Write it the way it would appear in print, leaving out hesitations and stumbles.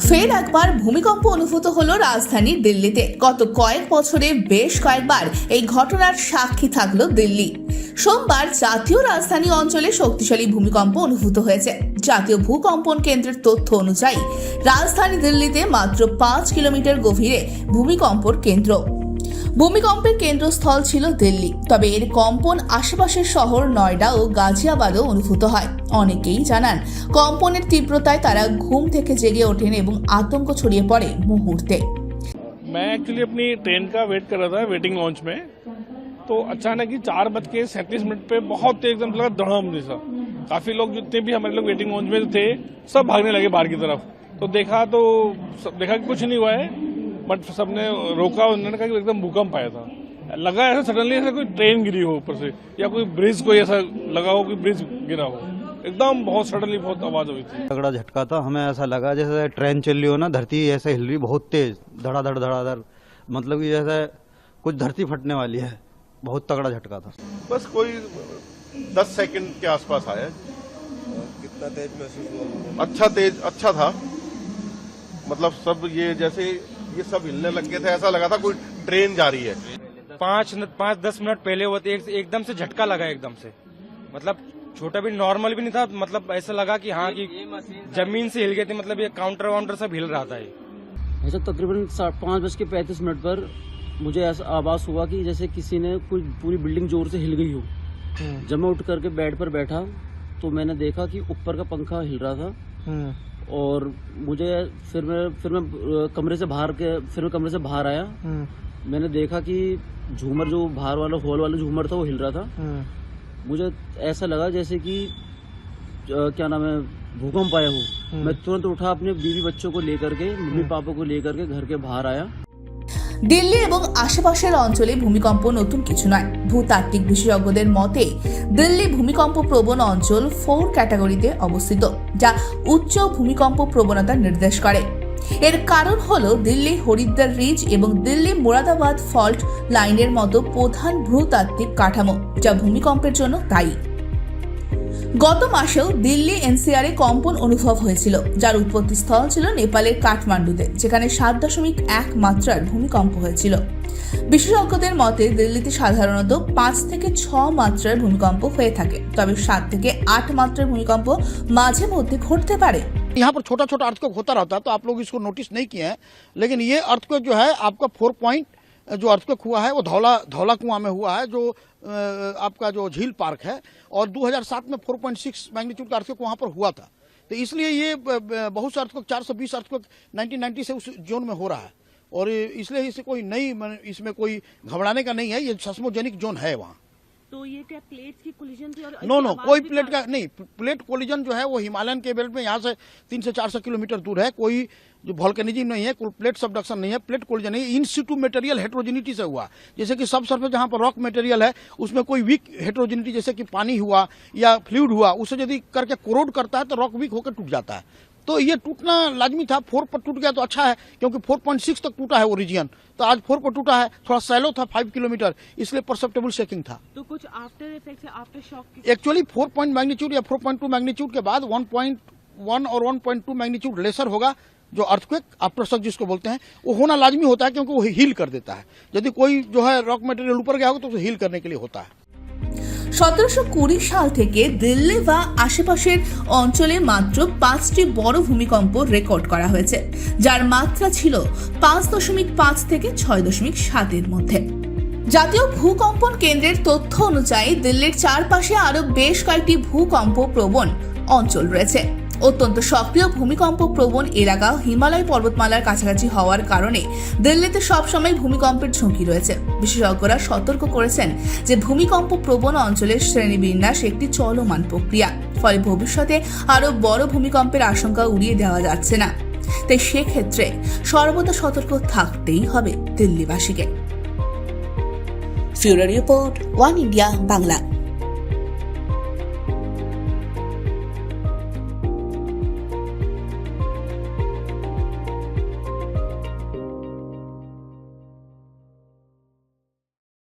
ফের একবার ভূমিকম্প অনুভূত হলো রাজধানী দিল্লিতে। গত কয়েক বছরে বেশ কয়েকবার এই ঘটনার সাক্ষী থাকলো দিল্লি। সোমবার জাতীয় রাজধানী অঞ্চলে শক্তিশালী ভূমিকম্প অনুভূত হয়েছে। জাতীয় ভূকম্পন কেন্দ্রের তথ্য অনুযায়ী রাজধানী দিল্লিতে মাত্র 5 কিলোমিটার গভীরে ভূমিকম্পের কেন্দ্র। ভূমিকম্পের কেন্দ্রস্থল ছিল দিল্লি, তবে এর কম্পন আশেপাশের শহর নয়ডা ও গাজিয়াবাদও অনুভূত হয়। অনেকেই জানান, কম্পনের তীব্রতায় তারা ঘুম থেকে জেগে ওঠেন এবং আতঙ্ক ছড়িয়ে পড়ে মুহূর্তে। मैं एक्चुअली अपनी ट्रेन का वेट कर रहा था वेटिंग लॉन्च में, तो अचानक ही 4:37 पे बहुत तेज एकदम लगा धड़ाम जैसा। काफी लोग जितने भी हमारे लोग वेटिंग लॉन्च में थे सब भागने लगे बाहर की तरफ। तो देखा कि कुछ नहीं हुआ है, बट सबने रोका। उन्होंने कहा कि एकदम भूकंप आया था। लगा ऐसा सडनली ऐसा कोई ट्रेन गिरी हो ऊपर से, या कोई ब्रिज कोई ऐसा लगा हो, कोई ब्रिज गिरा हो। एकदम बहुत सडनली बहुत आवाज हुई थी। तगड़ा झटका था। हमें ऐसा लगा जैसे ट्रेन चल रही हो ना, धरती ऐसे हिल रही बहुत तेज, धड़ाधड़ धड़ाधड़, मतलब कि जैसे कुछ धरती फटने वाली है। बहुत तगड़ा झटका था। बस कोई 10 सेकंड के आसपास आया। कितना तेज महसूस हुआ? अच्छा था। मतलब सब ये जैसे ये सब हिलने लग गए थे, ऐसा लगा था कोई ट्रेन जा रही है। 5-10 मिनट पहले हुआ था, एकदम से झटका लगा, एकदम से। मतलब छोटा भी नॉर्मल भी नहीं था, मतलब ऐसा लगा कि हाँ कि जमीन से हिल गए थे। मतलब ये काउंटर वाउंटर सब हिल रहा था। ये ऐसा तकरीबन 5:35 पर मुझे ऐसा आवाज हुआ कि जैसे किसी ने कोई पूरी बिल्डिंग जोर से हिल गई हो। जब मैं उठ करके बेड पर बैठा तो मैंने देखा कि ऊपर का पंखा हिल रहा था। और मुझे फिर मैं कमरे से बाहर आया। मैंने देखा कि झूमर जो बाहर वाला हॉल वाला झूमर था वो हिल रहा था। मुझे ऐसा लगा जैसे कि क्या नाम है, भूकंप आया हो। मैं तुरंत उठा, अपने बीवी बच्चों को लेकर के, मम्मी पापा को लेकर के घर के बाहर आया। দিল্লি এবং আশেপাশের অঞ্চলে ভূমিকম্প নতুন কিছু নয়। ভূতাত্ত্বিক বিশেষজ্ঞদের মতে দিল্লি ভূমিকম্প প্রবণ অঞ্চল 4 ক্যাটাগরিতে অবস্থিত, যা উচ্চ ভূমিকম্প প্রবণতা নির্দেশ করে। এর কারণ হলো দিল্লি হরিদ্বার রিজ এবং দিল্লি মুরাদাবাদ ফল্ট লাইনের মতো প্রধান ভূতাত্ত্বিক কাঠামো, যা ভূমিকম্পের জন্য দায়ী। গত মাসেও দিল্লি এনসিআরে কম্পন অনুভব হয়েছিল, যার উৎপত্তিস্থল ছিল নেপালের কাঠমান্ডুতে, যেখানে 7.1 মাত্রার ভূমিকম্প হয়েছিল। বিশেষজ্ঞদের মতে দিল্লিতে সাধারণত 5 থেকে 6 মাত্রার ভূমিকম্প হয়ে থাকে, তবে 7 থেকে 8 মাত্রার ভূমিকম্প মাঝে মধ্যে ঘটতে পারে। यहाँ पर छोटा छोटा अर्थक्वेक होता रहता है, तो आप लोग इसको नोटिस नहीं किए हैं, लेकिन ये अर्थक्वेक जो है आपका 4 पॉइंट जो अर्थक्वेक हुआ है वो धौला कुआं में हुआ है, जो आपका जो झील पार्क है। और 2007 में 4.6 मैग्नीट्यूड का अर्थक्वेक वहां पर हुआ था। तो इसलिए ये बहुत से अर्थक्वेक 420 अर्थक्वेक 1990 से उस जोन में हो रहा है। और इसलिए इसे कोई नई, इसमें कोई घबराने का नहीं है। ये सेस्मोजेनिक जोन है वहाँ। तो ये क्या प्लेट की कोलिजन थी? और नो कोई प्लेट का नहीं। प्लेट कोलिजन जो है वो हिमालयन के बेल्ट में यहाँ से 300 से 400 किलोमीटर दूर है। कोई जो वोल्केनिज्म नहीं है, कोई प्लेट सबडक्शन नहीं है, प्लेट कोलिजन नहीं है। इन सिटू मटेरियल हेट्रोजेनिटी से हुआ, जैसे कि सब सरफेस जहाँ पर रॉक मटेरियल है उसमें कोई वीक हेट्रोजेनिटी, जैसे कि पानी हुआ या फ्लूइड हुआ, उसे यदि करके कोरोड करता है तो रॉक वीक होकर टूट जाता है। तो ये टूटना लाजमी था। 4 पर टूट गया तो अच्छा है, क्योंकि 4.6 तक टूटा है वो रीजन। तो आज 4 पर टूटा है, थोड़ा सैलो था 5 किलोमीटर, इसलिए परसेप्टेबल शेकिंग था। तो कुछ after effects, after shock? Actually 4 point magnitude या 4.2 मैग्नीट्यूड के बाद 1.1 और 1.2 मैग्नीट्यूड लेसर होगा, जो अर्थक्वेक आफ्टर शॉक जिसको बोलते हैं, वो होना लाजमी होता है, क्योंकि वो हील कर देता है। यदि कोई जो है रॉक मटेरियल ऊपर गया होगा तो उसे हील करने के लिए होता है। 1720 সাল থেকে দিল্লি বা আশেপাশের অঞ্চলে মাত্র 5টি বড় ভূমিকম্প রেকর্ড করা হয়েছে, যার মাত্রা ছিল 5.5 থেকে 6.7 এর মধ্যে। জাতীয় ভূকম্পন কেন্দ্রের তথ্য অনুযায়ী দিল্লির চারপাশে আরো বেশ কয়েকটি ভূকম্প প্রবণ অঞ্চল রয়েছে। অত্যন্ত সক্রিয় ভূমিকম্প প্রবণ এলাকা হিমালয় পর্বতমালার কাছাকাছি হওয়ার কারণে দিল্লিতে সবসময় ভূমিকম্পের ঝুঁকি রয়েছে। বিশেষজ্ঞরা সতর্ক করেছেন যে ভূমিকম্প প্রবণ অঞ্চলের শ্রেণীবিন্যাস একটি চলমান প্রক্রিয়া, ফলে ভবিষ্যতে আরো বড় ভূমিকম্পের আশঙ্কা উড়িয়ে দেওয়া যাচ্ছে না। তাই সেক্ষেত্রে সর্বদা সতর্ক থাকতেই হবে দিল্লিবাসীকে। ফিউরো রিপোর্ট, ওয়ান ইন্ডিয়া বাংলা।